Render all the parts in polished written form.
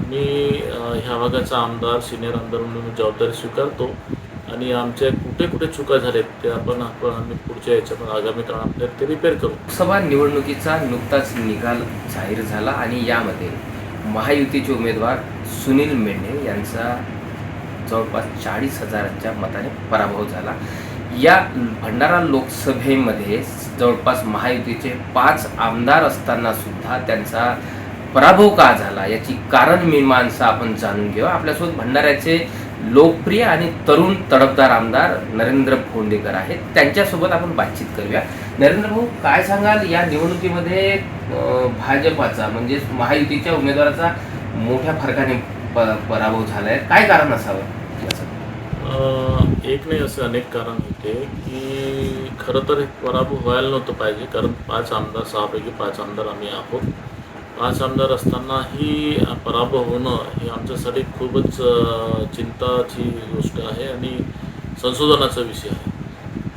मी ह्या भागाचा आमदार, सिनियर आमदार म्हणून मी जबाबदारी स्वीकारतो आणि आमच्या कुठे कुठे चुका झाल्यात ते आम्ही पुढच्या याच्यामध्ये आगामी काळामध्ये ते रिपेअर करू. लोकसभा निवडणुकीचा नुकताच निकाल जाहीर झाला आणि यामध्ये महायुतीचे उमेदवार सुनील मेंढे यांचा जवळपास 40,000च्या मताने पराभव झाला. या भंडारा लोकसभेमध्ये जवळपास महायुतीचे 5 आमदार असताना सुद्धा त्यांचा पराभव का झाला याची कारण मीमांसा आपण जाणून घेऊ. आपल्यासोबत भंडाऱ्याचे लोकप्रिय आणि तरुण तडफदार आमदार नरेंद्र भोंडेकर आहेत. त्यांच्यासोबत आपण बातचीत करूया. नरेंद्र भाऊ, काय सांगाल या निवडणुकीमध्ये भाजपाचा म्हणजे महायुतीच्या उमेदवाराचा मोठ्या फरकाने पराभव झाला आहे, काय कारण असावं? एक नाही, असे अनेक कारण होते की खरं तर हे पराभव व्हायला नव्हतं पाहिजे, कारण 5 आमदार 6पैकी 5 आमदार आम्ही आहोत. 5 आमदार असतानाही पराभव होणं ही आमच्यासाठी खूपच चिंताची गोष्ट आहे आणि संशोधनाचा विषय आहे.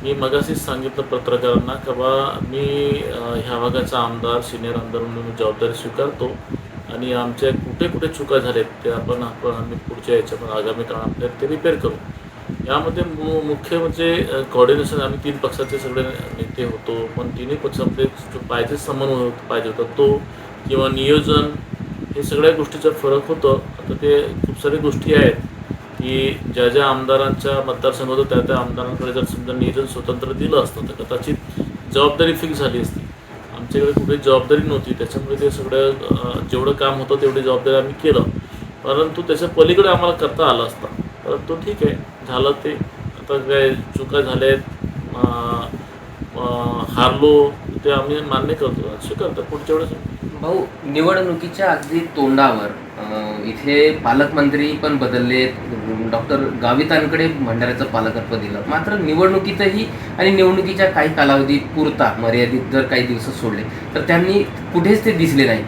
मी मगाशीच सांगितलं पत्रकारांना की बा मी ह्या भागाचा आमदार, सिनियर आमदार म्हणून मी जबाबदारी स्वीकारतो आणि आमच्या कुठे कुठे चुका झाल्यात ते आम्ही पुढच्या याच्यामध्ये आगामी काळामध्ये ते रिपेअर करू. यामध्ये मुख्य म्हणजे कॉर्डिनेशन. आम्ही 3 पक्षाचे सगळे नेते होतो, पण तिन्ही पक्षामध्ये जो पाहिजे समन्वय पाहिजे होता तो किंवा नियोजन, हे सगळ्या गोष्टीचा फरक होतं. आता ते खूप सारी गोष्टी आहेत की ज्या ज्या आमदारांच्या मतदारसंघ होतं त्या आमदारांकडे जर समजा नियोजन स्वतंत्र दिलं असतं तर कदाचित जबाबदारी फिक्स झाली असती. आमच्याकडे कुठे जबाबदारी नव्हती, त्याच्यामुळे ते सगळं जेवढं काम होतं तेवढी जबाबदारी आम्ही केलं, परंतु त्याच्या पलीकडे आम्हाला करता आलं असतं. परंतु ठीक आहे, झालं ते. आता काय चुका झाल्यात, हारलो ते आम्ही मान्य करतो, स्वीकारतो. पुढच्या वेळेस भाऊ, निवडणुकीच्या अगदी तोंडावर इथे पालकमंत्री पण बदलले. डॉक्टर गावितांकडे भंडाऱ्याचं पालकत्व दिलं, मात्र निवडणुकीतही आणि निवडणुकीच्या काही कालावधी पुरता मर्यादित जर काही दिवस सोडले तर त्यांनी कुठेच ते दिसले नाही.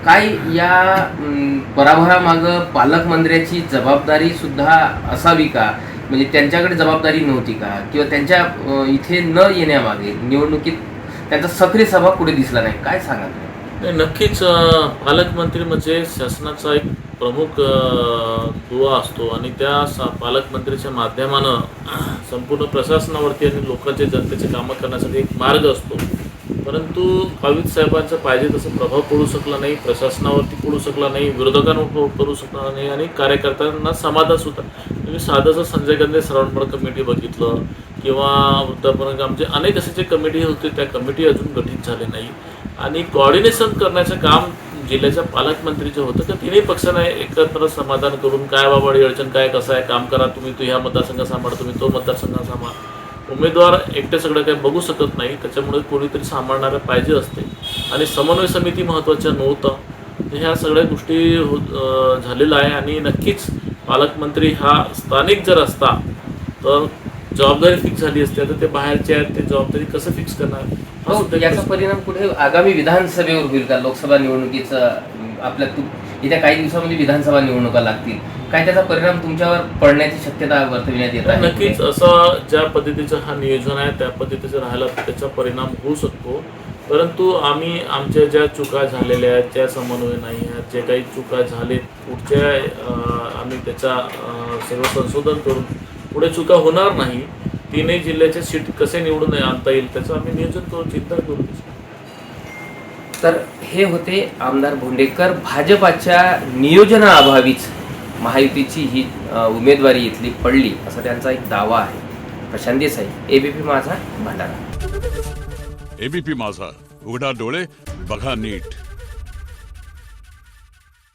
काय या पराभवामागं पालकमंत्र्याची जबाबदारी सुद्धा असावी का? म्हणजे त्यांच्याकडे जबाबदारी नव्हती का? किंवा त्यांच्या इथे न येण्यामागे निवडणुकीत त्यांचा सक्रिय सहभाग कुठे दिसला नाही, काय सांगा? नाही, नक्कीच पालकमंत्री म्हणजे शासनाचा एक प्रमुख दुवा असतो आणि त्या पालकमंत्रीच्या माध्यमानं संपूर्ण प्रशासनावरती आणि लोकांचे जनतेचे कामं करण्यासाठी एक मार्ग असतो. परंतु गावित साहेबांचा पाहिजे तसं प्रभाव पडू शकला नाही, प्रशासनावरती पडू शकला नाही, विरोधकांवर पडू शकला नाही आणि कार्यकर्त्यांना समाधानसुद्धा. तुम्ही साधंसं संजय गांधी श्रवणपण कमिटी बघितलं किंवा वृत्तपत्र, आमचे अनेक असे जे कमिटी होते त्या कमिटी अजून गठीत झाले नाही आणि कोऑर्डिनेशन करण्याचं काम जिल्ह्याच्या पालकमंत्रीचं होतं तर तिन्ही पक्षाने एकत्र समाधान करून काय बाबा अडचण काय, कसं आहे, काम करा, तुम्ही ह्या मतदारसंघ सांभाळ, तुम्ही तो मतदारसंघ सांभाळ. उमेदवार एकटे सगळं काही बघू शकत नाही, त्याच्यामुळे कोणीतरी सांभाळणारं पाहिजे असते आणि समन्वय समिती महत्त्वाच्या नव्हतं. ह्या सगळ्या गोष्टी झालेल्या आहे आणि नक्कीच पालकमंत्री हा स्थानिक जर असता तर जबाबदारी फिक्स झाली असते. आता ते बाहेरचे आहेत, ते जबाबदारी कसं फिक्स करणार? याचा परिणाम कुठे आगामी विधानसभेवर होईल का? लोकसभा निवडणुकीचा आपल्या येत्या काही दिवसामध्ये विधानसभा निवडणुका लागतील, काय त्याचा परिणाम तुमच्यावर पडण्याची शक्यता वर्तविण्यात येत आहे? नक्कीच. असं ज्या पद्धतीचं हा नियोजन आहे त्या पद्धतीचं राहायला त्याचा परिणाम होऊ शकतो. परंतु आम्ही आमच्या ज्या चुका झालेल्या आहेत, ज्या समन्वय नाही आहेत, जे काही चुका झालेत पुढच्या आम्ही त्याचा सगळं संशोधन करून पुढे चुका होणार नाही. 3ही जिल्ह्याचे सीट कसे निवडून आणता येईल त्याचं आम्ही नियोजन करू, चिंता करू. तर हे होते आमदार भोंडेकर. भाजपाच्या नियोजनाअभावीच महायुतीची ही उमेदवारी इथली पडली असा त्यांचा एक दावा आहे. प्रशांत देसाई, एबीपी माझा, भंडारा. एबीपी माझा, उघडा डोळे बघा नीट.